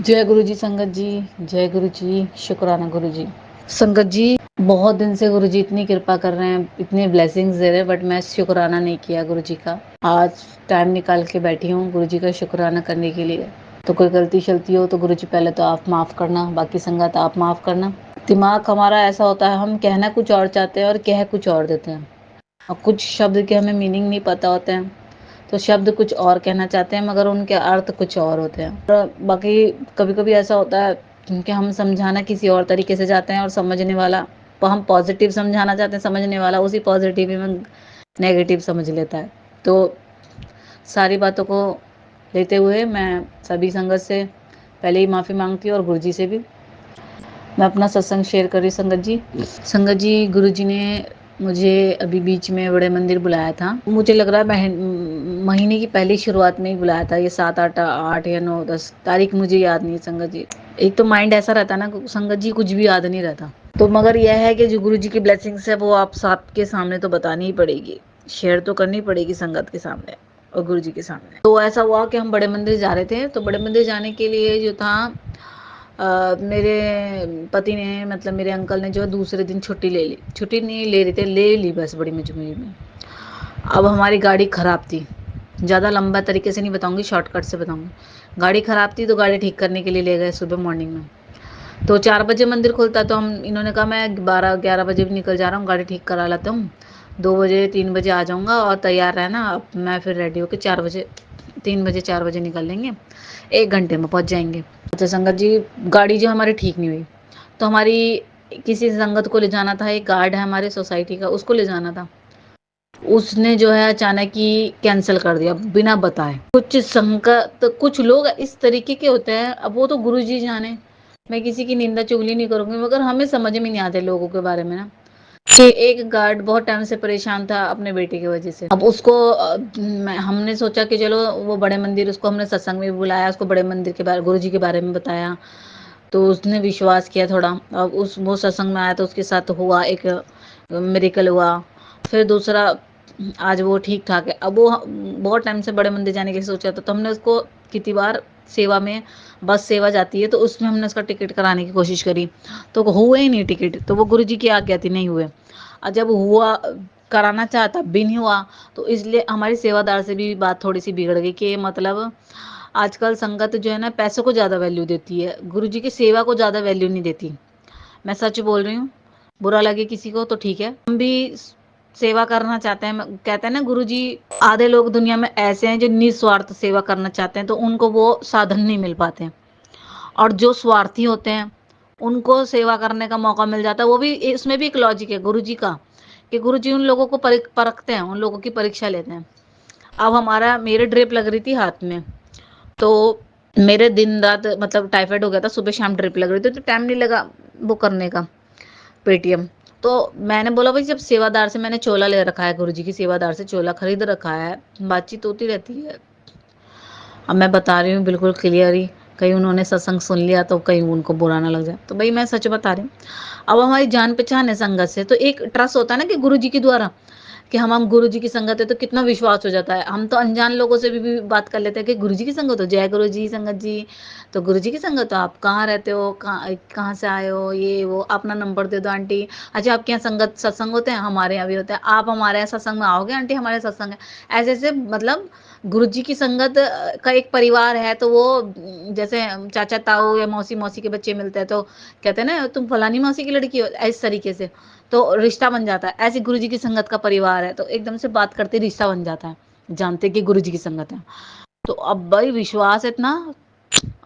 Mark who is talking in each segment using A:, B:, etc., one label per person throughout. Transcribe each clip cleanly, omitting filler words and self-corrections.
A: जय गुरु जी संगत जी, जय गुरु जी, शुक्राना गुरु जी। संगत जी, बहुत दिन से गुरु जी इतनी कृपा कर रहे हैं, इतने ब्लेसिंग्स दे रहे हैं, बट मैं शुक्राना नहीं किया गुरु जी का। आज टाइम निकाल के बैठी हूँ गुरु जी का शुक्राना करने के लिए। तो कोई गलती शलती हो तो गुरु जी पहले तो आप माफ़ करना, बाकी संगत आप माफ़ करना। दिमाग हमारा ऐसा होता है, हम कहना कुछ और चाहते हैं और कह कुछ और देते हैं, और कुछ शब्द के हमें मीनिंग नहीं पता होते हैं, तो शब्द कुछ और कहना चाहते हैं मगर उनके अर्थ कुछ और होते हैं। और बाकी कभी कभी ऐसा होता है कि हम समझाना किसी और तरीके से जाते हैं और समझने वाला, हम पॉजिटिव समझाना चाहते हैं, समझने वाला उसी पॉजिटिव में नेगेटिव समझ लेता है। तो सारी बातों को लेते हुए मैं सभी संगत से पहले ही माफ़ी मांगती हूँ और गुरु जी से भी। मैं अपना सत्संग शेयर कर रही संगत जी। संगत जी, गुरु जी ने मुझे अभी बीच में बड़े मंदिर बुलाया था। मुझे लग रहा है महीने की पहली शुरुआत में ही बुलाया था, ये 7 8 या 9 10 तारीख मुझे याद नहीं है संगत जी। एक तो माइंड ऐसा रहता है ना संगत जी, कुछ भी याद नहीं रहता। तो मगर यह है कि जो गुरु जी की ब्लेसिंग्स है वो आप सबके सामने तो बतानी ही पड़ेगी, शेयर तो करनी पड़ेगी संगत के सामने और गुरु जी के सामने। तो ऐसा हुआ कि हम बड़े मंदिर जा रहे थे, तो बड़े मंदिर जाने के लिए जो था मेरे पति ने, मतलब मेरे अंकल ने जो है दूसरे दिन छुट्टी ले ली। छुट्टी नहीं ले रहे थे, ले ली बस बड़ी मजबूरी में। अब हमारी गाड़ी ख़राब थी, ज़्यादा लंबा तरीके से नहीं बताऊंगी, शॉर्टकट से बताऊंगी। गाड़ी ख़राब थी तो गाड़ी ठीक करने के लिए ले गए सुबह मॉर्निंग में। तो 4 बजे मंदिर खुलता, तो हम, इन्होंने कहा मैं 12 11 बजे भी निकल जा रहा हूँ, गाड़ी ठीक करा लेता हूँ, 2 बजे 3 बजे आ जाऊँगा और तैयार रहना। अब मैं फिर रेडी होकर 4 बजे 3 बजे 4 बजे निकल लेंगे, 1 घंटे में पहुँच जाएंगे। अच्छा संगत जी, गाड़ी जो हमारी ठीक नहीं हुई, तो हमारी किसी संगत को ले जाना था, एक गार्ड है हमारे सोसाइटी का, उसको ले जाना था। उसने जो है अचानक ही कैंसिल कर दिया बिना बताए। कुछ संगत, कुछ लोग इस तरीके के होते हैं, अब वो तो गुरु जी जाने, मैं किसी की निंदा चुगली नहीं करूंगी, मगर हमें समझ में नहीं आते लोगों के बारे में ना। कि एक गार्ड बहुत टाइम से परेशान था अपने बेटे की वजह से। अब उसको हमने सोचा कि चलो वो बड़े मंदिर, उसको हमने सत्संग में बुलाया, उसको बड़े मंदिर के बारे, गुरु जी के बारे में बताया, तो उसने विश्वास किया थोड़ा। अब वो सत्संग में आया तो उसके साथ हुआ एक मिरेकल हुआ। फिर दूसरा, आज वो ठीक ठाक है। अब वो बहुत टाइम से बड़े मंदिर जाने की सोचा था, तो हमने उसको कितनी बार सेवा में, बस सेवा जाती है तो उसमें हमने उसका टिकट कराने की कोशिश करी, तो हुए ही नहीं टिकट। तो वो गुरु जी की आज्ञा थी, नहीं हुए। और जब हुआ, कराना चाहता भी नहीं हुआ, तो इसलिए हमारी सेवादार से भी बात थोड़ी सी बिगड़ गई कि मतलब आजकल संगत जो है ना पैसों को ज़्यादा वैल्यू देती है, गुरु जी की सेवा को ज़्यादा वैल्यू नहीं देती। मैं सच बोल रही हूँ, बुरा लगे किसी को तो ठीक है, हम भी सेवा करना चाहते हैं। कहते हैं ना गुरु जी, आधे लोग दुनिया में ऐसे हैं जो निस्वार्थ सेवा करना चाहते हैं, तो उनको वो साधन नहीं मिल पाते, और जो स्वार्थी होते हैं उनको सेवा करने का मौका मिल जाता है। वो भी, इसमें भी एक लॉजिक है गुरु जी का, कि गुरु जी उन लोगों को परखते हैं, उन लोगों की परीक्षा लेते हैं। अब मेरे ड्रिप लग रही थी हाथ में, तो मेरे दिन रात मतलब टाइफाइड हो गया था, सुबह शाम ड्रिप लग रही थी, तो टाइम नहीं लगा वो करने का, पेटीएम। तो मैंने बोला भाई, जब सेवादार से मैंने चोला ले रखा है, गुरु जी की सेवादार से चोला खरीद रखा है, बातचीत होती रहती है। अब मैं बता रही हूँ बिल्कुल क्लियर ही, कहीं उन्होंने सत्संग सुन लिया तो कहीं उनको बुरा ना लग जाए, तो भाई मैं सच बता रही हूँ। अब हमारी जान पहचान है संगत से, तो एक ट्रस्ट होता है ना कि गुरु जी के द्वारा, कि हम गुरु जी की संगत है तो कितना विश्वास हो जाता है। हम तो अनजान लोगों से भी बात कर लेते हैं कि गुरु जी की संगत हो, जय गुरु जी संगत जी, तो गुरु जी की संगत हो, आप कहाँ रहते हो, कहाँ से आए हो, ये वो, अपना नंबर दे दो आंटी। अच्छा आपके यहाँ संगत सत्संग होते हैं? हमारे यहाँ भी होते हैं। आप हमारे यहाँ सत्संग में आओगे आंटी, हमारे सत्संग है। ऐसे ऐसे मतलब गुरु जी की संगत का एक परिवार है, तो वो जैसे चाचा ताऊ या मौसी मौसी के बच्चे मिलते हैं तो कहते हैं ना तुम फलानी मौसी की लड़की हो, इस तरीके से तो रिश्ता बन जाता है। ऐसे गुरु जी की संगत का परिवार है, तो एकदम से बात करते रिश्ता बन जाता है, जानते कि गुरु जी की संगत है। तो अब भाई विश्वास इतना,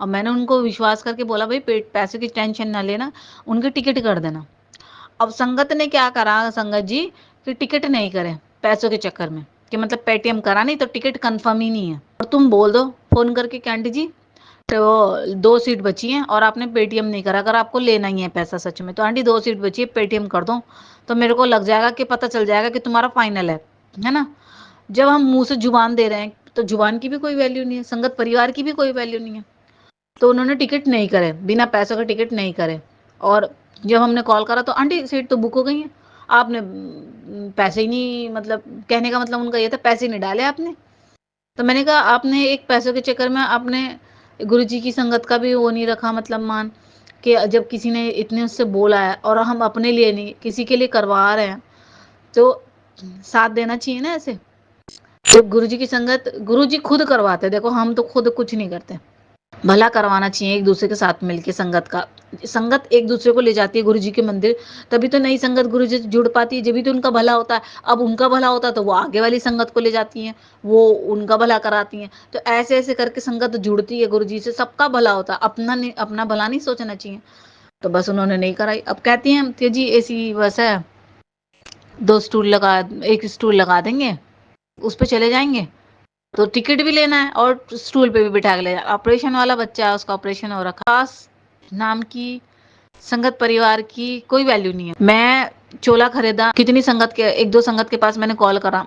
A: अब मैंने उनको विश्वास करके बोला भाई पैसे की टेंशन ना लेना, उनकी टिकट कर देना। अब संगत ने क्या करा संगत जी, कि टिकट नहीं करे पैसों के चक्कर में, कि मतलब पेटीएम करा नहीं तो टिकट कंफर्म ही नहीं है, और तुम बोल दो फोन करके कि आंटी जी तो 2 सीट बची हैं और आपने पेटीएम नहीं करा, अगर आपको लेना ही है पैसा सच में तो आंटी 2 सीट बची है, पेटीएम कर दो, तो मेरे को लग जाएगा कि पता चल जाएगा कि तुम्हारा फाइनल है ना। जब हम मुंह से जुबान दे रहे हैं तो जुबान की भी कोई वैल्यू नहीं है, संगत परिवार की भी कोई वैल्यू नहीं है। तो उन्होंने टिकट नहीं करे, बिना पैसों का टिकट नहीं करे। और जब हमने कॉल करा तो आंटी सीट तो बुक हो गई है, आपने पैसे ही नहीं, मतलब कहने का मतलब उनका ये था पैसे नहीं डाले आपने। तो मैंने कहा आपने एक पैसों के चक्कर में आपने गुरुजी की संगत का भी वो नहीं रखा मतलब मान, कि जब किसी ने इतने उससे बोला है और हम अपने लिए नहीं किसी के लिए करवा रहे हैं, तो साथ देना चाहिए ना ऐसे। तो गुरुजी की संगत गुरुजी खुद करवाते हैं, देखो हम तो खुद कुछ नहीं करते। भला करवाना चाहिए एक दूसरे के साथ मिलके संगत का। संगत एक दूसरे को ले जाती है गुरु जी के मंदिर, तभी तो नई संगत गुरु जी से जुड़ पाती है, जब तो उनका भला होता है। अब उनका भला होता है तो वो आगे वाली संगत को ले जाती हैं, वो उनका भला कराती हैं। तो ऐसे ऐसे करके संगत जुड़ती है गुरु जी से, सबका भला होता है, अपना नहीं, अपना भला नहीं सोचना चाहिए। तो बस उन्होंने नहीं कराई। अब कहती हैं कि जी ऐसी बस है, दो स्टूल लगा, एक स्टूल लगा देंगे, उस पर चले जाएंगे। तो टिकट भी लेना है और स्टूल पे भी बिठा के ले जाना। ऑपरेशन वाला बच्चा है, उसका ऑपरेशन हो रखा। खास नाम की संगत परिवार की कोई वैल्यू नहीं है। मैं चोला खरीदा, कितनी संगत के, एक दो संगत के पास मैंने कॉल करा,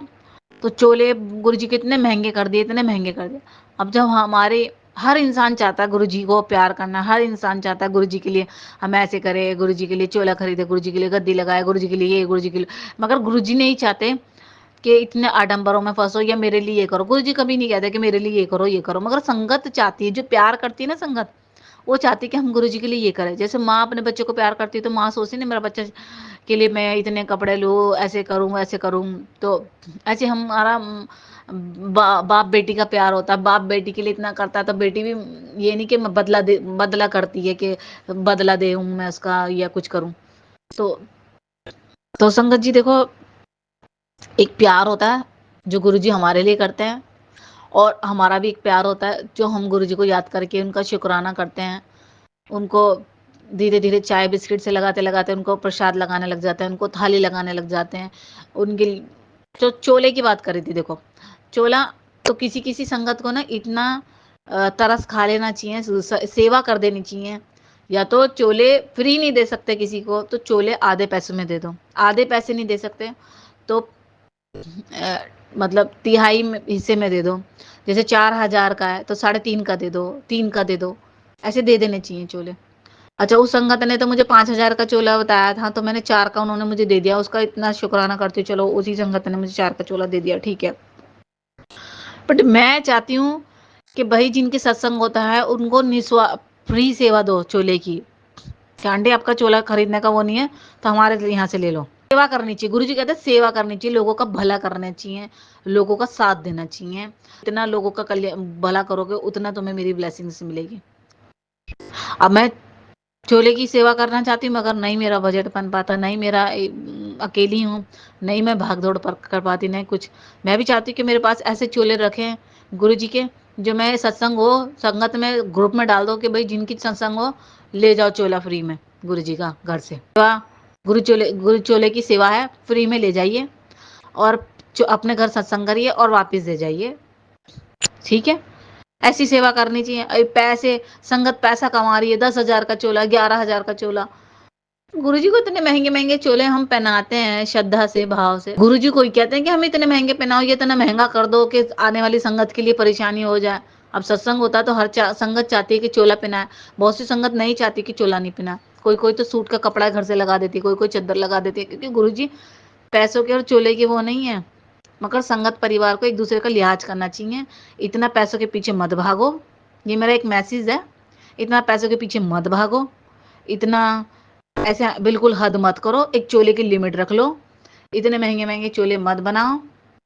A: तो चोले गुरुजी के इतने महंगे कर दिए, इतने महंगे कर दिए। अब जब हमारे हर इंसान चाहता है गुरुजी को प्यार करना, हर इंसान चाहता है गुरुजी के लिए हम ऐसे करें, गुरुजी के लिए चोला खरीदे, गुरुजी के लिए गद्दी लगाए, गुरुजी के लिए ये, गुरुजी के लिए, मगर गुरुजी नहीं चाहते कि इतने आडंबरों में फंसो या मेरे लिए ये करो। गुरु जी कभी नहीं कहते कि मेरे लिए ये करो, मगर संगत चाहती है, जो प्यार करती है ना संगत, वो चाहती है कि हम गुरु जी के लिए ये करें। जैसे माँ अपने बच्चे को प्यार करती है, तो माँ सोचती ना मेरा बच्चा के लिए मैं इतने कपड़े लूँ, ऐसे करूँ वैसे करूँ। तो ऐसे हमारा बाप बेटी का प्यार होता है, बाप बेटी के लिए इतना करता है, तो बेटी भी ये नहीं कि मैं बदला करती है कि बदला दे हूँ मैं उसका या कुछ करूँ। तो संगत जी देखो, एक प्यार होता है जो गुरुजी हमारे लिए करते हैं, और हमारा भी एक प्यार होता है जो हम गुरुजी को याद करके उनका शुक्राना करते हैं। उनको धीरे धीरे चाय बिस्किट से लगाते लगाते उनको प्रसाद लगाने लग जाते हैं, उनको थाली लगाने लग जाते हैं। उनके जो चोले की बात करी थी, देखो चोला तो किसी किसी संगत को ना इतना तरस खा लेना चाहिए, सेवा कर देनी चाहिए। या तो चोले फ्री नहीं दे सकते किसी को, तो चोले आधे पैसों में दे दो। आधे पैसे नहीं दे सकते तो मतलब तिहाई हिस्से में दे दो। जैसे 4,000 का है तो 3.5 का दे दो, 3 का दे दो, ऐसे दे देने चाहिए चोले। अच्छा, उस संगत ने तो मुझे 5,000 का चोला बताया था, तो मैंने 4 का उन्होंने मुझे दे दिया, उसका इतना शुक्राना करती हूँ। चलो उसी संगत ने मुझे 4 का चोला दे दिया, ठीक है। बट मैं चाहती हूँ कि भाई जिनके सत्संग होता है उनको निस्वा फ्री सेवा दो चोले की। आंटी आपका चोला खरीदने का वो नहीं है तो हमारे यहाँ से ले लो। सेवा करनी चाहिए, गुरुजी कहते हैं सेवा करनी चाहिए, लोगों का भला करना चाहिए, लोगों का साथ देना चाहिए। इतना लोगों का कल्याण भला करोगे उतना तुम्हें मेरी ब्लेसिंग्स मिलेगी। अब मैं चोले की सेवा करना चाहती हूँ, मगर नहीं मेरा बजट बन पाता, नहीं मेरा अकेली हूँ, नहीं मैं भाग दौड़ पर कर पाती, नहीं कुछ। मैं भी चाहती हूँ कि मेरे पास ऐसे चोले रखें गुरु जी के, जो मैं सत्संग हो संगत में ग्रुप में डाल दो कि भाई जिनकी सत्संग हो ले जाओ चोला फ्री में गुरु जी का घर से। गुरु चोले की सेवा है, फ्री में ले जाइए और अपने घर सत्संग करिए और वापस दे जाइए, ठीक है। ऐसी सेवा करनी चाहिए। पैसे संगत पैसा कमा रही है, 10,000 का चोला, 11,000 का चोला। गुरुजी को इतने महंगे महंगे चोले हम पहनाते हैं श्रद्धा से भाव से। गुरुजी को ही कहते हैं कि हम इतने महंगे पहनाओ, ये इतना महंगा कर दो कि आने वाली संगत के लिए परेशानी हो जाए। अब सत्संग होता है तो हर संगत चाहती है कि चोला पहनाए, बहुत सी संगत नहीं चाहती कि चोला नहीं पहनाए। कोई कोई तो सूट का कपड़ा घर से लगा देती है, कोई कोई चद्दर लगा देती है, क्योंकि गुरुजी पैसों के और चोले के वो नहीं है। मगर संगत परिवार को एक दूसरे का लिहाज करना चाहिए। इतना पैसों के पीछे मत भागो, ये मेरा एक मैसेज है। इतना पैसों के पीछे मत भागो, इतना ऐसे बिल्कुल हद मत करो, एक चोले की लिमिट रख लो। इतने महंगे महंगे चोले मत बनाओ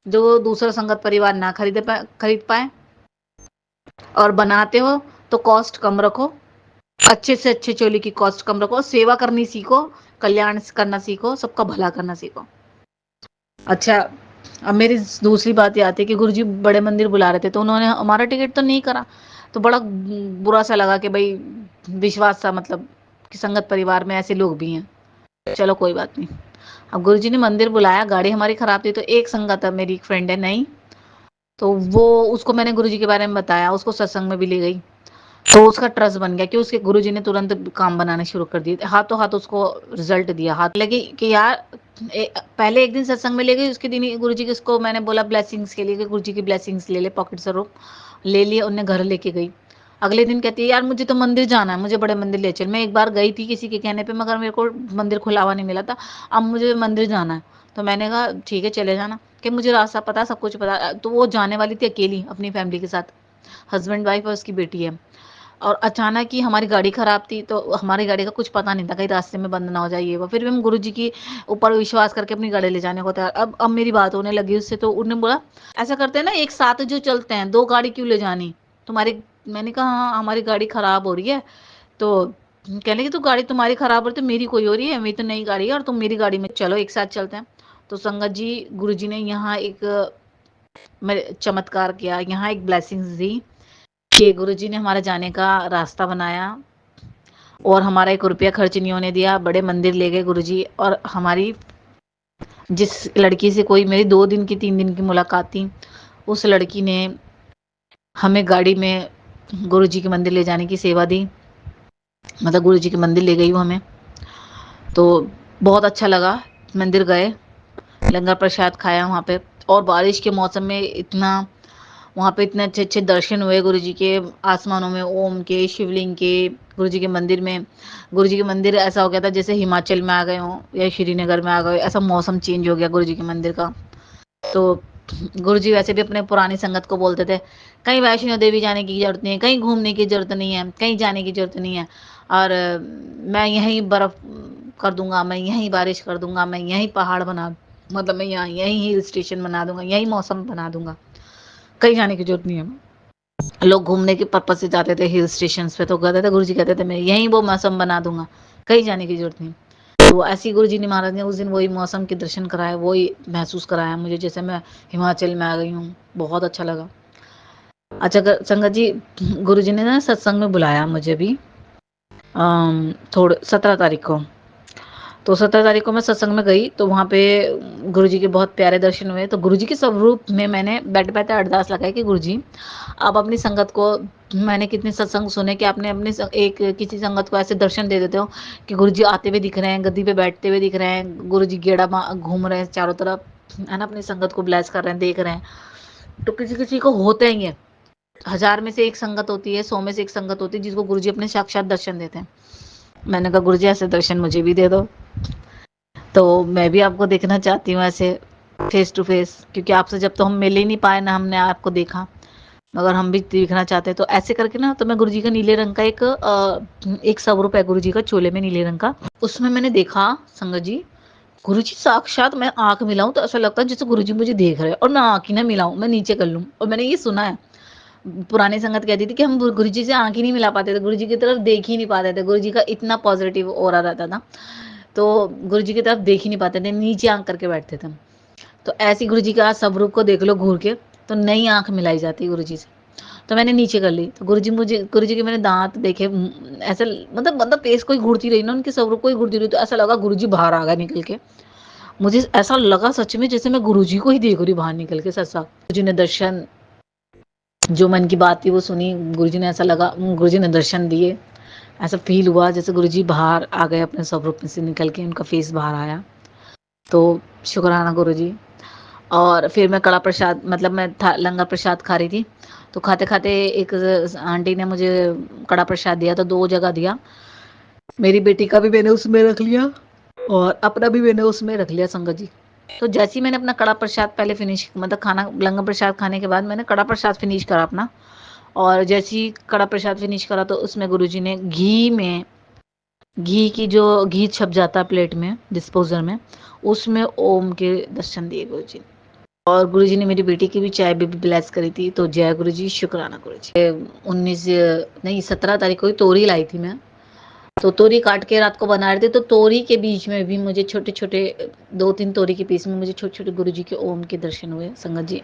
A: जो दूसरा संगत परिवार ना खरीद पाए, और बनाते हो तो कॉस्ट कम रखो, अच्छे से अच्छे चोले की कॉस्ट कम रखो, सेवा करनी सीखो, कल्याण करना सीखो, सबका भला करना सीखो। अच्छा, अब मेरी दूसरी बात ये आती है कि गुरुजी बड़े मंदिर बुला रहे थे, तो उन्होंने हमारा टिकट तो नहीं करा, तो बड़ा बुरा सा लगा कि भाई विश्वास सा, मतलब कि संगत परिवार में ऐसे लोग भी हैं। चलो कोई बात नहीं। अब गुरुजी ने मंदिर बुलाया, गाड़ी हमारी खराब थी, तो एक संगत है मेरी, एक फ्रेंड है नहीं, तो वो उसको मैंने गुरुजी के बारे में बताया, उसको सत्संग में भी ले गई, तो उसका ट्रस्ट बन गया कि उसके गुरुजी ने तुरंत काम बनाने शुरू कर दिए, हाथों हाथ उसको रिजल्ट दिया। हाथ लगे कि यार पहले एक दिन सत्संग में ले गई, उसके दिन गुरुजी के, उसको मैंने बोला ब्लेसिंग्स के लिए कि गुरुजी की ब्लेसिंग्स ले ले, पॉकेट से रो ले लिए, उन्हें घर लेके गई। अगले दिन कहती है यार मुझे तो मंदिर जाना है, मुझे बड़े मंदिर ले चल। मैं एक बार गई थी किसी के कहने पे, मगर मेरे को मंदिर खुला हुआ नहीं मिला था, अब मुझे मंदिर जाना है। तो मैंने कहा ठीक है चले जाना, कि मुझे रास्ता पता, सब कुछ पता। तो वो जाने वाली थी अकेली अपनी फैमिली के साथ, हस्बैंड वाइफ और उसकी बेटी है। और अचानक ही हमारी गाड़ी खराब थी, तो हमारी गाड़ी का कुछ पता नहीं था, कहीं रास्ते में बंद ना हो जाए ये वो। फिर भी हम गुरुजी की ऊपर विश्वास करके अपनी गाड़ी ले जाने को तैयार। अब मेरी बात होने लगी उससे, तो उन्होंने बोला, ऐसा करते हैं ना, एक साथ जो चलते हैं, 2 गाड़ी क्यों ले जानी तुम्हारी। मैंने कहा हाँ, हमारी गाड़ी खराब हो रही है। तो कहने लगे, तो गाड़ी तुम्हारी खराब हो रही है तो मेरी कोई हो रही है, मेरी तो नई गाड़ी है और तुम मेरी गाड़ी में चलो, एक साथ चलते हैं। तो संगत जी, गुरुजी ने यहाँ एक चमत्कार किया, यहाँ एक ब्लेसिंग्स दी कि गुरुजी ने हमारे जाने का रास्ता बनाया और हमारा 1 रुपया खर्च नहीं होने दिया। बड़े मंदिर ले गए गुरुजी, और हमारी जिस लड़की से कोई मेरी 2 दिन की 3 दिन की मुलाकात थी, उस लड़की ने हमें गाड़ी में गुरुजी के मंदिर ले जाने की सेवा दी। मतलब गुरुजी के मंदिर ले गई वो हमें, तो बहुत अच्छा लगा। मंदिर गए, लंगर प्रसाद खाया वहाँ पे, और बारिश के मौसम में वहाँ पे इतने अच्छे-अच्छे दर्शन हुए गुरुजी के, आसमानों में ओम के, शिवलिंग के, गुरुजी के मंदिर में। गुरुजी के मंदिर ऐसा हो गया था जैसे हिमाचल में आ गए हों या श्रीनगर में आ गए, ऐसा मौसम चेंज हो गया गुरुजी के मंदिर का। तो गुरुजी वैसे भी अपने पुरानी संगत को बोलते थे, कहीं वैष्णो देवी जाने की ज़रूरत नहीं है, कहीं घूमने की ज़रूरत नहीं है, कहीं जाने की ज़रूरत नहीं है, और मैं यहीं बर्फ़ कर दूँगा, मैं यहीं बारिश कर दूँगा, मैं यहीं पहाड़ बना, मतलब मैं यहाँ यहीं हिल स्टेशन बना दूँगा, यहीं मौसम बना दूँगा, कहीं जाने की ज़रूरत नहीं है। लोग घूमने के पर्पज़ से जाते थे हिल स्टेशंस पे, तो कहते थे, गुरुजी कहते थे मैं यहीं वो मौसम बना दूँगा, कहीं जाने की ज़रूरत नहीं। तो ऐसे ही गुरुजी ने महाराज ने उस दिन वही मौसम के दर्शन कराए, वही महसूस कराया मुझे जैसे मैं हिमाचल में आ गई हूँ। बहुत अच्छा लगा। अच्छा संगत जी, गुरुजी ने ना सत्संग में बुलाया मुझे भी, थोड़े 17 तारीख को। तो 17 तारीख को मैं सत्संग में गई, तो वहाँ पे गुरुजी के बहुत प्यारे दर्शन हुए। तो गुरुजी के स्वरूप में मैंने बैठे-बैठे अरदास लगाई कि गुरुजी, आप अपनी संगत को, मैंने कितने सत्संग सुने कि आपने अपने एक किसी संगत को ऐसे दर्शन दे देते हो कि गुरुजी आते हुए दिख रहे हैं, गद्दी पे बैठते हुए दिख रहे हैं, गुरुजी गेड़ा घूम रहे हैं चारों तरफ, है ना, अपनी संगत को ब्लेस कर रहे हैं, देख रहे हैं। तो किसी-किसी को होते ही है, 1000 में से 1 संगत होती है, 100 में से 1 संगत होती है जिसको गुरुजी अपने साक्षात दर्शन देते हैं। मैंने कहा गुरुजी ऐसे दर्शन मुझे भी दे दो। तो मैं भी आपको देखना चाहती हूँ ऐसे फेस टू फेस, क्योंकि आपसे जब तो हम मिल ही नहीं पाए, ना हमने आपको देखा, मगर हम भी देखना चाहते हैं। तो ऐसे करके ना, तो मैं गुरुजी का नीले रंग का एक स्वरूप है गुरुजी का चोले में नीले रंग का, उसमें मैंने देखा संगत जी, गुरुजी साक्षात। मैं आंख मिलाऊं तो ऐसा लगता है जैसे गुरुजी मुझे देख रहे हैं, और मैं आंख ही ना मिलाऊं, मैं नीचे कर लूं। और मैंने ये सुना है, पुरानी संगत कहती थी कि हम गुरुजी से आंख ही नहीं मिला पाते थे, गुरुजी की तरफ देख ही नहीं पाते थे, गुरुजी का इतना पॉजिटिव ऑरा रहता था, तो गुरुजी की तरफ देख ही नहीं पाते थे, नीचे आंख करके बैठते थे। तो ऐसी गुरुजी का स्वरूप को देख लो घूर के, तो नई आंख मिलाई जाती है गुरुजी से। तो मैंने नीचे कर ली, तो गुरुजी के मैंने दांत देखे, ऐसे मतलब पेस कोई घूरती रही ना, उनके स्वरूप को ही घूरती रही, तो ऐसा लगा गुरुजी बाहर आ गए निकल के। मुझे ऐसा लगा सच में जैसे मैं गुरुजी को ही देख रही बाहर निकल के, सच साफ। गुरुजी ने दर्शन, जो मन की बात थी वो सुनी, गुरुजी ने, ऐसा लगा गुरुजी ने दर्शन दिए, ऐसा फील हुआ जैसे गुरुजी बाहर आ गए अपने स्वरूप में से निकल के, उनका फेस बाहर आया। तो शुक्राना गुरुजी। और फिर मैं कड़ा प्रसाद, मतलब मैं लंगर प्रसाद खा रही थी, तो खाते खाते एक आंटी ने मुझे कड़ा प्रसाद दिया, तो 2 जगह दिया, मेरी बेटी का भी मैंने उसमें रख लिया और अपना भी मैंने उसमें रख लिया संगत जी। तो जैसे ही मैंने अपना कड़ा प्रसाद पहले फिनिश, मतलब खाना, लंगर प्रसाद खाने के बाद मैंने कड़ा प्रसाद फिनिश करा अपना, और जैसे ही कड़ा प्रसाद फिनिश करा, तो उसमें गुरुजी ने घी की, जो घी छप जाता है प्लेट में डिस्पोजर में, उसमें ओम के दर्शन दिए गुरुजी। और गुरुजी ने मेरी बेटी की भी चाय भी ब्लेस करी थी। तो जय गुरुजी, शुक्राना गुरुजी। 19 नहीं 17 तारीख को ही तोरी लाई थी मैं, तो तोरी काट के रात को बना रहे थे, तो तोरी के बीच में भी मुझे छोटे छोटे 2-3 तोरी के पीस में मुझे छोटे छोटे गुरुजी के ओम के दर्शन हुए संगत जी।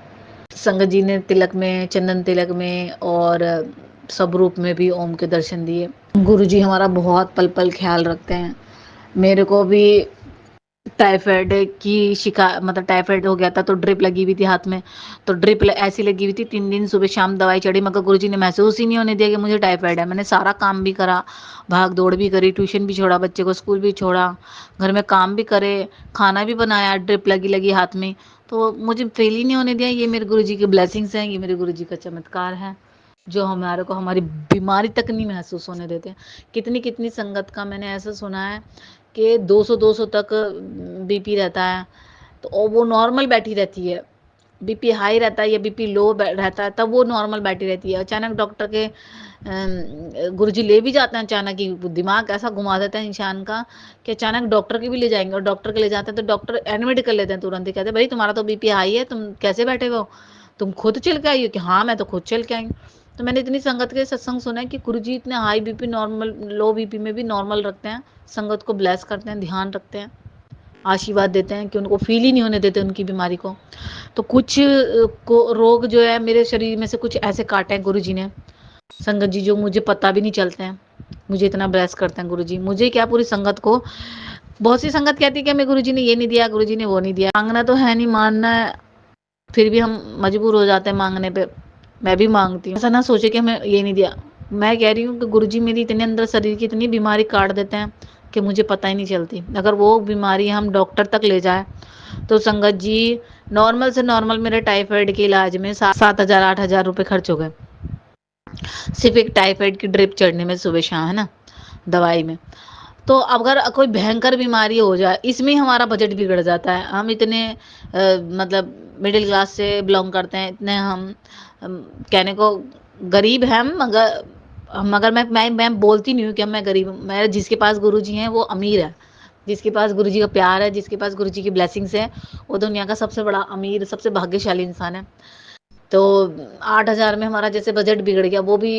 A: संगत जी ने तिलक में, चंदन तिलक में और सब रूप में भी ओम के दर्शन दिए। गुरुजी हमारा बहुत पल पल ख्याल रखते हैं। मेरे को भी टाइफाइड की मतलब टाइफाइड हो गया था, तो ड्रिप लगी हुई थी हाथ में, तो ड्रिप ऐसी लगी हुई थी, 3 दिन सुबह शाम दवाई चढ़ी, मगर गुरुजी ने महसूस ही नहीं होने दिया कि मुझे टाइफाइड है। मैंने सारा काम भी करा, भाग दौड़ भी करी, ट्यूशन भी छोड़ा, बच्चे को स्कूल भी छोड़ा, घर में काम भी करे, खाना भी बनाया, ड्रिप लगी लगी हाथ में, तो मुझे फेल ही नहीं होने दिया। ये मेरे गुरुजी की ब्लेसिंग्स हैं, ये मेरे गुरुजी का चमत्कार है, जो हमारे को हमारी बीमारी तक नहीं महसूस होने देते। कितनी कितनी संगत का मैंने ऐसा सुना है कि 200-200 तक बीपी रहता है, तो वो नॉर्मल बैठी रहती है, बीपी हाई रहता है या बीपी लो रहता है तब वो नॉर्मल बैठी रहती है। अचानक डॉक्टर के गुरुजी ले भी जाते हैं, अचानक ही दिमाग ऐसा घुमा देता है इंसान का कि अचानक डॉक्टर के भी ले जाएंगे, और डॉक्टर के ले जाते हैं तो डॉक्टर एडमिट कर लेते हैं तुरंत ही, कहते हैं भाई तुम्हारा तो बीपी हाई है, तुम कैसे बैठे हो, तुम खुद चल के आई हो? कि हाँ मैं तो खुद चल के आई हूँ। तो मैंने इतनी संगत के सत्संग सुना है कि गुरुजी इतने हाई बीपी नॉर्मल लो बीपी में भी नॉर्मल रखते हैं, संगत को ब्लेस करते हैं, ध्यान रखते हैं, आशीर्वाद देते हैं कि उनको फील ही नहीं होने देते उनकी बीमारी को। तो कुछ को रोग जो है मेरे शरीर में से कुछ ऐसे काटे हैं गुरुजी ने, संगत जी, जो मुझे पता भी नहीं चलते हैं। मुझे इतना ब्लेस करते हैं गुरुजी, मुझे क्या पूरी संगत को। बहुत सी संगत कहती है कि हमें गुरुजी ने ये नहीं दिया, गुरुजी ने वो नहीं दिया। मांगना तो है नहीं, मानना है, फिर भी हम मजबूर हो जाते हैं मांगने पे। मैं भी मांगती हूँ, ऐसा ना सोचे कि हमें ये नहीं दिया। मैं कह रही हूँ कि गुरुजी मेरी इतने अंदर शरीर की इतनी बीमारी काट देते हैं कि मुझे पता ही नहीं चलती। अगर वो बीमारी हम डॉक्टर तक ले जाए तो संगत जी नॉर्मल से नॉर्मल मेरे टाइफाइड के इलाज में 7,000 8,000 रुपये खर्च हो गए, सिर्फ एक टाइफाइड की ड्रिप चढ़ने में सुबह शाम, है ना, दवाई में। तो अगर कोई भयंकर बीमारी हो जाए, इसमें ही हमारा बजट बिगड़ जाता है। हम इतने मतलब मिडिल क्लास से बिलोंग करते हैं, इतने हम कहने को गरीब हैं, मगर मैं बोलती नहीं हूँ कि मैं गरीब हूँ। मैं, जिसके पास गुरुजी हैं वो अमीर है, जिसके पास गुरुजी का प्यार है, जिसके पास गुरुजी की ब्लेसिंग्स है, वो दुनिया का सबसे बड़ा अमीर, सबसे भाग्यशाली इंसान है। तो 8,000 में हमारा जैसे बजट बिगड़ गया, वो भी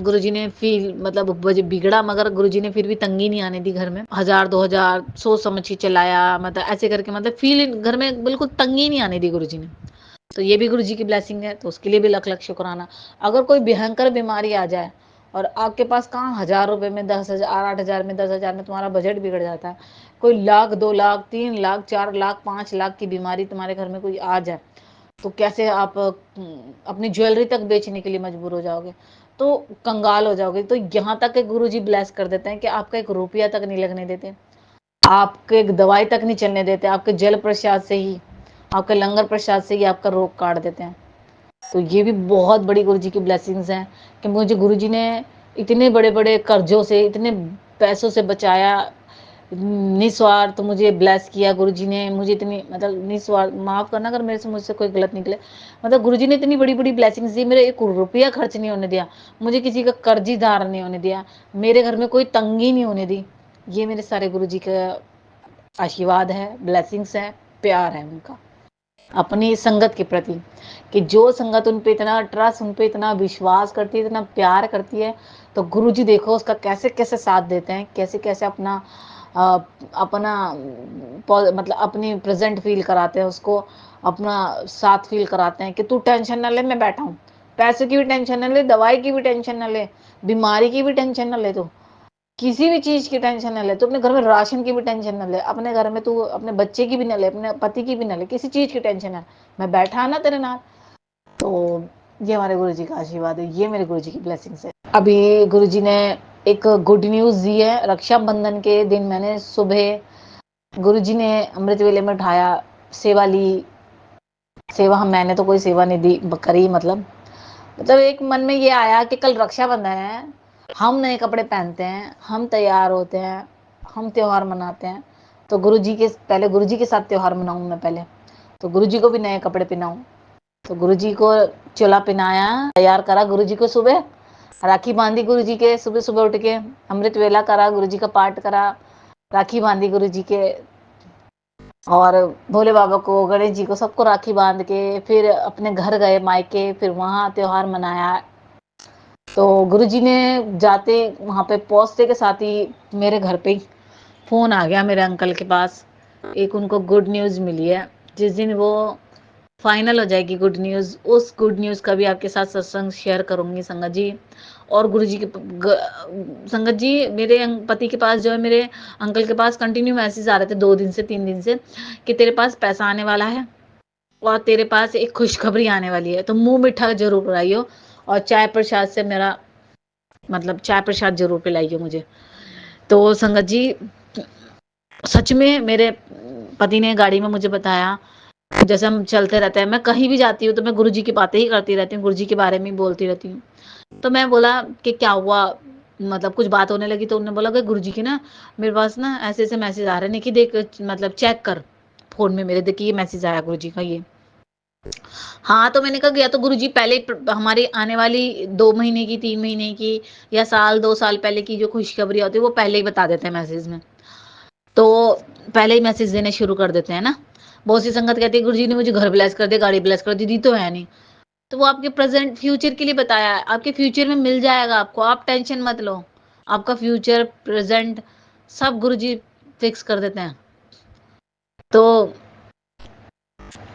A: गुरुजी ने फील, मतलब बजट बिगड़ा, मगर गुरुजी ने फिर भी तंगी नहीं आने दी घर में। 1,000 2,000 सोच समझ के चलाया, मतलब ऐसे करके, मतलब फील घर में बिल्कुल तंगी नहीं आने दी गुरुजी ने। तो ये भी गुरुजी की ब्लेसिंग है, तो उसके लिए भी लख लख शुक्राना। अगर कोई भयंकर बीमारी आ जाए और आपके पास कहाँ 1,000 रुपए में 10,000 8,000 में 10,000 में तुम्हारा बजट बिगड़ जाता है, कोई लाख 2 लाख 3 लाख 4 लाख 5 लाख की बीमारी तुम्हारे घर में कोई आ जाए, तो कैसे आप अपनी ज्वेलरी तक बेचने के लिए मजबूर हो जाओगे, तो कंगाल हो जाओगे। तो यहाँ तक के गुरुजी ब्लेस कर देते हैं कि आपका 1 रुपया तक नहीं लगने देते, आपके एक दवाई तक नहीं चलने देते, आपके जल प्रसाद से ही, आपके लंगर प्रसाद से ही आपका रोग काट देते हैं। तो ये भी बहुत बड़ी गुरुजी की ब्लेसिंग्स हैं कि मुझे गुरुजी ने इतने बड़े बड़े कर्जों से, इतने पैसों से बचाया, निस्वार्थ मुझे ब्लेस किया गुरुजी ने। मुझे इतनी, मतलब निस्वार्थ, माफ़ करना अगर मेरे से मुझसे कोई गलत निकले, मतलब गुरुजी ने इतनी बड़ी बड़ी ब्लेसिंग्स दी, मेरे 1 रुपया खर्च नहीं होने दिया, मुझे किसी का कर्जीदार नहीं होने दिया, मेरे घर में कोई तंगी नहीं होने दी। ये मेरे सारे गुरुजी का आशीर्वाद है, ब्लेसिंग्स है, प्यार है उनका अपनी संगत के प्रति, कि जो संगत उन पे इतना ट्रस्ट, उन पे इतना विश्वास करती है, इतना प्यार करती है, तो गुरुजी देखो उसका कैसे कैसे साथ देते हैं, कैसे कैसे अपना अपना मतलब अपनी प्रेजेंट फील कराते हैं, उसको अपना साथ फील कराते हैं कि तू टेंशन ना ले, मैं बैठा हूँ। पैसे की भी टेंशन ना ले, दवाई की भी टेंशन ना ले, बीमारी की भी टेंशन ना ले, तो किसी भी चीज की टेंशन ना ले, तो अपने घर में राशन की भी टेंशन ना ले, अपने घर में तू अपने बच्चे की भी ना ले, अपने पति की भी ना ले, किसी चीज की टेंशन है, मैं बैठा है ना तेरे नाल। तो ये हमारे गुरुजी का आशीर्वाद है, ये मेरे गुरुजी की ब्लेसिंग्स है। अभी गुरुजी ने एक गुड न्यूज दी है, रक्षाबंधन के दिन मैंने सुबह गुरुजी ने अमृत वेले में उठाया, सेवा ली। सेवा, मैंने तो कोई सेवा नहीं दी करी, मतलब एक मन में ये आया कि कल रक्षाबंधन है, हम नए कपड़े पहनते हैं, हम तैयार होते हैं, हम त्योहार मनाते हैं, तो गुरुजी के पहले गुरुजी के साथ त्योहार मनाऊं मैं पहले, तो गुरुजी को भी नए कपड़े पहनाऊं। तो गुरुजी को चोला पहनाया, तैयार करा गुरुजी को, सुबह राखी बांधी गुरुजी के, सुबह सुबह उठ के अमृत वेला करा, गुरुजी का पाठ करा, राखी बांधी गुरुजी के, और भोले बाबा को, गणेश जी को, सबको राखी बांध के फिर अपने घर गए मायके, फिर वहाँ त्योहार मनाया। तो गुरुजी ने जाते वहाँ पे पहुँचते के साथ ही मेरे घर पे फ़ोन आ गया मेरे अंकल के पास, एक उनको गुड न्यूज़ मिली है। जिस दिन वो फाइनल हो जाएगी गुड न्यूज़, उस गुड न्यूज़ का भी आपके साथ सत्संग शेयर करूंगी संगत जी। और गुरुजी के संगत जी, मेरे पति के पास जो है, मेरे अंकल के पास कंटिन्यू मैसेज आ रहे थे 2 दिन से 3 दिन से कि तेरे पास पैसा आने वाला है और तेरे पास एक खुशखबरी आने वाली है, तो मुंह मीठा जरूर कराइयो, और चाय प्रसाद से मेरा, मतलब चाय प्रसाद जरूर पिलाइयो मुझे। तो संगत जी, सच में मेरे पति ने गाड़ी में मुझे बताया, जैसे हम चलते रहते हैं, मैं कहीं भी जाती हूँ तो मैं गुरुजी की बातें ही करती रहती हूँ, गुरुजी के बारे में ही बोलती रहती हूँ। तो मैं बोला कि क्या हुआ, मतलब कुछ बात होने लगी, तो उन्होंने बोला कि गुरुजी की ना, मेरे पास ना ऐसे ऐसे मैसेज आ रहे हैं कि देख, मतलब चेक कर फोन में मेरे, देखिए ये मैसेज आया गुरुजी का, ये हाँ, तो मैंने कहा या तो गुरुजी पहले ही हमारी आने वाली 2 महीने की, 3 महीने की या साल 2 साल पहले की जो खुशखबरी होती है वो पहले ही बता देते हैं मैसेज में। तो पहले ही मैसेज देने शुरू कर देते हैं ना। बहुत सी संगत कहती है गुरुजी ने मुझे घर ब्लेस कर दिया, गाड़ी ब्लेस कर दी, दी तो है नहीं। तो वो आपके प्रेज़ेंट फ्यूचर के लिए बताया है, आपके फ्यूचर में मिल जाएगा आपको, आप टेंशन मत लो। आपका फ्यूचर, प्रेज़ेंट सब गुरुजी फिक्स कर देते हैं।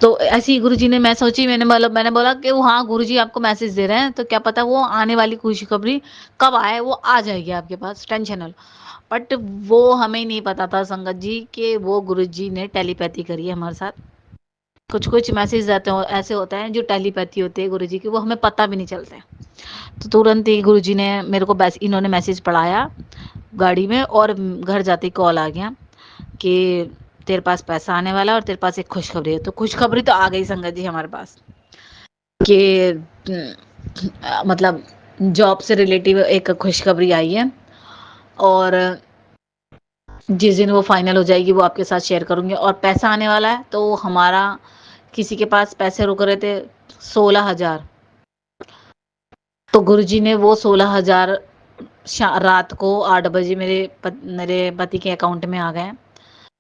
A: तो ऐसे ही गुरुजी ने मैं सोची मैंने बोला कि वो हाँ गुरुजी आपको मैसेज दे रहे हैं तो क्या पता वो आने वाली खुशखबरी कब आए, वो आ जाएगी आपके पास, टेंशन ना लो। बट वो हमें नहीं पता था संगत जी कि वो गुरुजी ने टेलीपैथी करी है हमारे साथ। कुछ कुछ मैसेज आते हो ऐसे होते हैं जो टेलीपैथी होते हैं गुरुजी की, वो हमें पता भी नहीं चलते। तो तुरंत ही गुरुजी ने मेरे को इन्होंने मैसेज पढ़ाया गाड़ी में, और घर जाते ही कॉल आ गया कि तेरे पास पैसा आने वाला है और तेरे पास एक खुशखबरी है। तो खुशखबरी तो आ गई संगत जी हमारे पास कि मतलब जॉब से रिलेटिव एक खुशखबरी आई है, और जिस दिन वो फाइनल हो जाएगी वो आपके साथ शेयर करूंगी। और पैसा आने वाला है, तो हमारा किसी के पास पैसे रुक रहे थे 16,000, तो गुरुजी ने वो 16,000 रात को 8 बजे मेरे पति के अकाउंट में आ गए।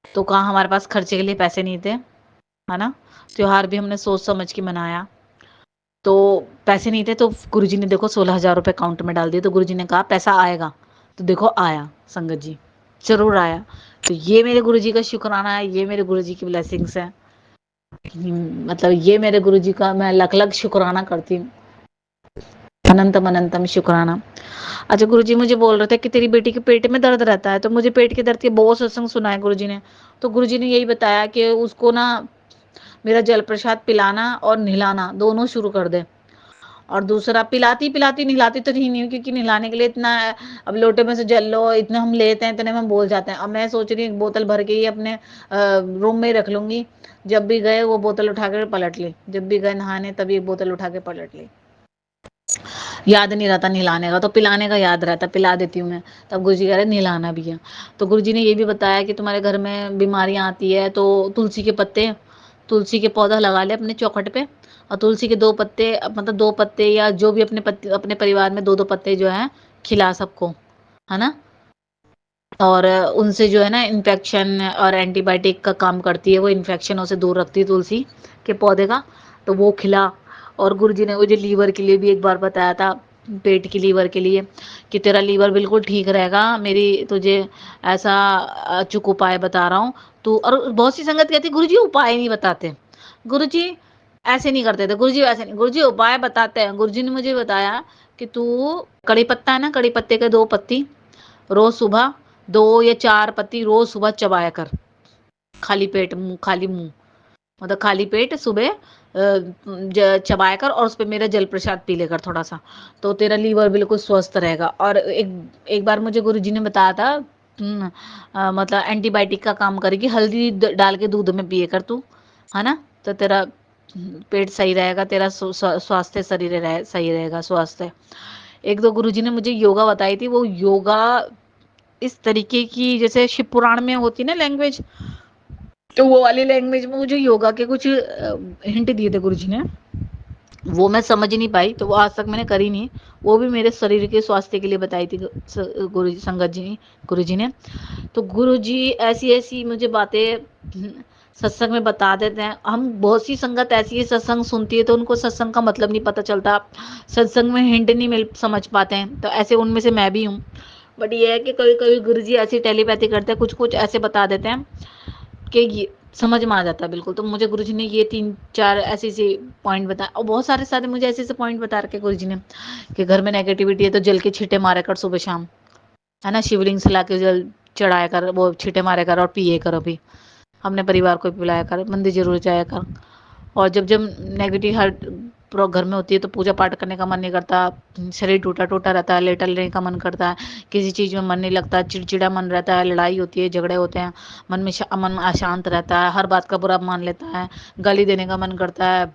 A: तो कहाँ हमारे पास खर्चे के लिए पैसे नहीं थे, है ना। त्योहार भी हमने सोच समझ के मनाया, तो पैसे नहीं थे, तो गुरुजी ने देखो 16,000 रुपये अकाउंट में डाल दिए। तो गुरुजी ने कहा पैसा आएगा, तो देखो आया संगत जी, जरूर आया। तो ये मेरे गुरुजी का शुक्राना है, ये मेरे गुरुजी की ब्लेसिंग्स है। मतलब ये मेरे गुरुजी का मैं लख लख शुक्राना करती हूँ, अनंतम अनंतम शुक्राना। अच्छा, गुरुजी मुझे बोल रहे थे कि तेरी बेटी के पेट में दर्द रहता है, तो मुझे पेट के दर्द के बहुत सत्संग सुना है गुरुजी ने। तो गुरुजी ने यही बताया कि उसको ना मेरा जल प्रसाद पिलाना और नहलाना दोनों शुरू कर दे। और दूसरा, पिलाती पिलाती नहलाती तो नहीं हूँ, क्योंकि नहलाने के लिए इतना, अब लोटे में से जल लो इतना हम लेते हैं, इतने में बोल जाते हैं। अब मैं सोच रही हूँ बोतल भर के ही अपने रूम में रख लूंगी, जब भी गए वो बोतल उठा कर पलट ली, जब भी गए नहाने तभी एक बोतल उठा के पलट ली। याद नहीं रहता नहलाने का, तो पिलाने का याद रहता, पिला देती हूँ मैं। तब गुरुजी कह रहे नहलाना भी है। तो गुरुजी ने ये भी बताया कि तुम्हारे घर में बीमारियां आती है तो तुलसी के पत्ते, तुलसी के पौधा लगा ले अपने चौखट पे, और तुलसी के 2 पत्ते, मतलब 2 पत्ते या जो भी अपने परिवार में 2-2 पत्ते जो है खिला सबको, है ना। और उनसे जो है ना इन्फेक्शन और एंटीबायोटिक का काम करती है, वो इन्फेक्शनों से दूर रखती है तुलसी के पौधे का, तो वो खिला। और गुरुजी ने मुझे लीवर के लिए भी एक बार बताया था, पेट की लीवर के लिए, कि तेरा लीवर बिल्कुल ठीक रहेगा, मेरी तुझे ऐसा अचूक उपाय बता रहा हूँ। तो और बहुत सी संगत कहती है गुरुजी उपाय नहीं बताते, गुरुजी ऐसे नहीं करते थे, गुरुजी वैसे नहीं, गुरुजी उपाय बताते हैं। गुरुजी ने मुझे बताया कि तू कड़ी पत्ता है ना, कड़ी पत्ते के 2 पत्ती रोज सुबह, 2 या 4 पत्ती रोज सुबह चबाया कर, खाली पेट, मुंह खाली मुंह, मतलब खाली पेट सुबह चबाया कर, और उस पे मेरा जल प्रसाद पी लेकर थोड़ा सा, तो तेरा लीवर बिल्कुल स्वस्थ रहेगा। और एक बार मुझे गुरुजी ने बताया था, मतलब एंटीबायोटिक का काम करेगी, हल्दी डाल के दूध में पिए कर तू, है ना, तो तेरा पेट सही रहेगा, तेरा स्वास्थ्य शरीर सही रहेगा, स्वास्थ्य। एक दो गुरुजी ने मुझे योगा बताई थी, वो योगा इस तरीके की जैसे शिव पुराण में होती ना लैंग्वेज, तो वो वाली लैंग्वेज में मुझे योगा के कुछ हिंट दिए थे गुरुजी ने, वो मैं समझ ही नहीं पाई, तो वो आज तक मैंने करी नहीं। वो भी मेरे शरीर के स्वास्थ्य के लिए बताई थी गुरुजी, संगत जी, गुरुजी ने। तो गुरुजी ऐसी ऐसी मुझे बातें सत्संग में बता देते हैं। हम बहुत सी संगत ऐसी है सत्संग सुनती है तो उनको सत्संग का मतलब नहीं पता चलता, सत्संग में हिंट नहीं मिल समझ पाते हैं, तो ऐसे उनमें से मैं भी हूँ। बट ये है कि कभी कभी गुरुजी ऐसी टेलीपैथी करते हैं, कुछ कुछ ऐसे बता देते हैं कि ये समझ में आ जाता है बिल्कुल। तो मुझे गुरुजी ने ये 3-4 ऐसे ऐसे पॉइंट बताया, और बहुत सारे सारे मुझे ऐसे ऐसे पॉइंट बता रखे गुरुजी ने, कि घर में नेगेटिविटी है तो जल के छींटे मारे कर सुबह शाम, है ना, शिवलिंग से लाके जल चढ़ाया कर, वो छींटे मारे कर और पिए कर, अभी अपने परिवार को पिलाया कर, मंदिर जरूर जाया कर। और जब जब नेगेटिव हर घर में होती है तो पूजा पाठ करने का मन नहीं करता, शरीर टूटा टूटा रहता है, लेटने का मन करता है, किसी चीज़ में मन नहीं लगता, चिड़चिड़ा मन रहता है, लड़ाई होती है, झगड़े होते हैं, मन अशांत रहता है, हर बात का बुरा मान लेता है, गाली देने का मन करता है,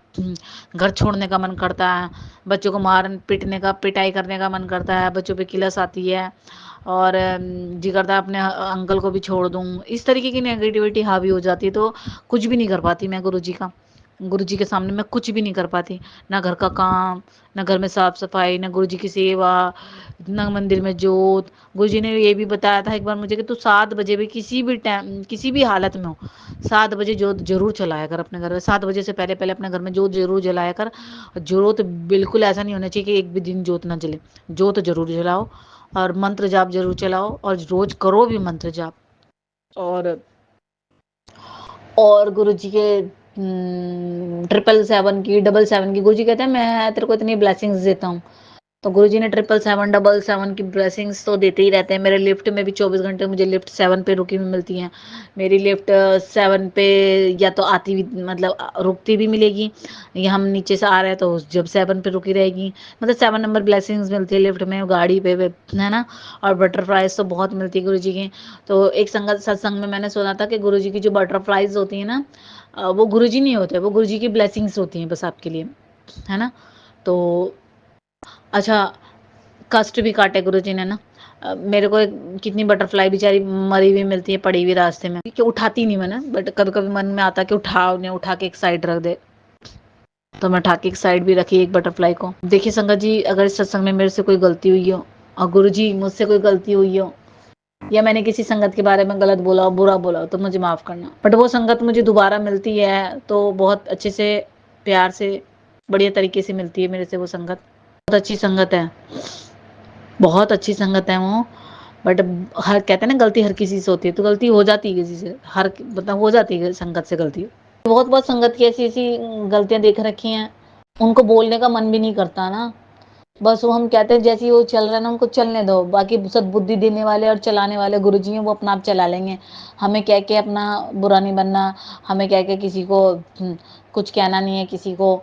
A: घर छोड़ने का मन करता है, बच्चों को मार पीटने का, पिटाई करने का मन करता है, बच्चों पे किलस आती है, और जी करता है अपने अंकल को भी छोड़ दूँ। इस तरीके की नेगेटिविटी हावी हो जाती है, तो कुछ भी नहीं कर पाती मैं गुरुजी का। गुरुजी के सामने मैं कुछ भी नहीं कर पाती, ना घर का काम, ना घर में साफ सफाई, ना गुरुजी की सेवा, ना मंदिर में जोत। गुरुजी ने ये भी बताया था एक बार मुझे कि तू 7 बजे भी किसी भी टाइम किसी भी हालत में हो, 7 बजे जोत जरूर जलाया कर अपने घर में, 7 बजे से पहले पहले अपने घर में जोत जरूर जलाया कर। जोत बिल्कुल ऐसा नहीं होना चाहिए कि एक भी दिन जोत ना जले, जोत जरूर जलाओ और मंत्र जाप जरूर चलाओ और रोज करो भी मंत्र जाप। और गुरुजी के 777 की 777 की गुरुजी कहते हैं मैं तेरे को इतनी ब्लेसिंग्स देता हूँ। तो गुरुजी ने 777 777 की ब्लेसिंग्स तो देते ही रहते हैं। मेरे लिफ्ट में भी 24 घंटे मुझे लिफ्ट 7 पे रुकी हुई मिलती है। मेरी लिफ्ट 7 पे या तो आती हुई मतलब रुकती भी मिलेगी, या हम नीचे से आ रहे हैं तो जब 7 पे रुकी रहेगी। मतलब 7 नंबर ब्लेसिंग्स मिलती है लिफ्ट में, गाड़ी पे है ना। और बटरफ्लाइज तो बहुत मिलती है गुरुजी की। तो एक संगत सत्संग में मैंने सुना था कि गुरुजी की जो बटरफ्लाइज होती है ना, वो गुरुजी नहीं होते, वो गुरुजी की ब्लेसिंग्स होती हैं बस आपके लिए, है ना। तो अच्छा, कष्ट भी काटे गुरुजी ने ना। मेरे को कितनी बटरफ्लाई बेचारी मरी हुई मिलती है पड़ी हुई रास्ते में, कि उठाती नहीं मैंने, बट कभी कभी मन में आता कि उठा उन्हें, उठा के एक साइड रख दे। तो मैं उठा के एक साइड भी रखी एक बटरफ्लाई को। देखिए संगत जी, अगर इस सत्संग में मेरे से कोई गलती हुई हो और गुरु जी मुझसे कोई गलती हुई हो, या मैंने किसी संगत के बारे में गलत बोला हो, बुरा बोला हो, तो मुझे माफ करना। बट वो संगत मुझे दोबारा मिलती है तो बहुत अच्छे से, प्यार से, बढ़िया तरीके से मिलती है मेरे से वो संगत। बहुत अच्छी संगत है, बहुत अच्छी संगत है वो। बट हर कहते हैं ना गलती हर किसी से होती है, तो गलती हो जाती है किसी से, हर मतलब हो जाती है संगत से गलती। बहुत बहुत संगत की ऐसी ऐसी गलतियां देख रखी हैं, उनको बोलने का मन भी नहीं करता ना। बस वो हम कहते हैं जैसे वो चल रहा है ना उनको चलने दो, बाकी सद्बुद्धि देने वाले और चलाने वाले गुरुजी हैं, वो अपना आप चला लेंगे। हमें कह के अपना बुरा नहीं बनना, हमें कह के किसी को कुछ कहना नहीं है, किसी को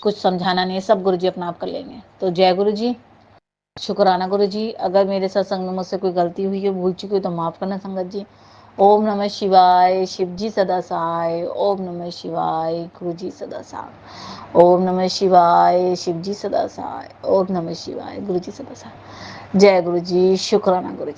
A: कुछ समझाना नहीं है, सब गुरुजी अपना आप कर लेंगे। तो जय गुरु जी, शुक्राना गुरु जी। अगर मेरे सत्संग में मुझसे कोई गलती हुई है, भूल चुकी हो, तो माफ़ करना संगत जी। ओम नमः शिवाय, शिव जी सदा सहाय। ओम नमः शिवाय, गुरु जी सदा सहाय। ओम नमः शिवाय, शिव जी सदा सहाय। ओम नमः शिवाय, गुरु जी सदा सहाय। जय गुरु जी, शुक्राना गुरु जी।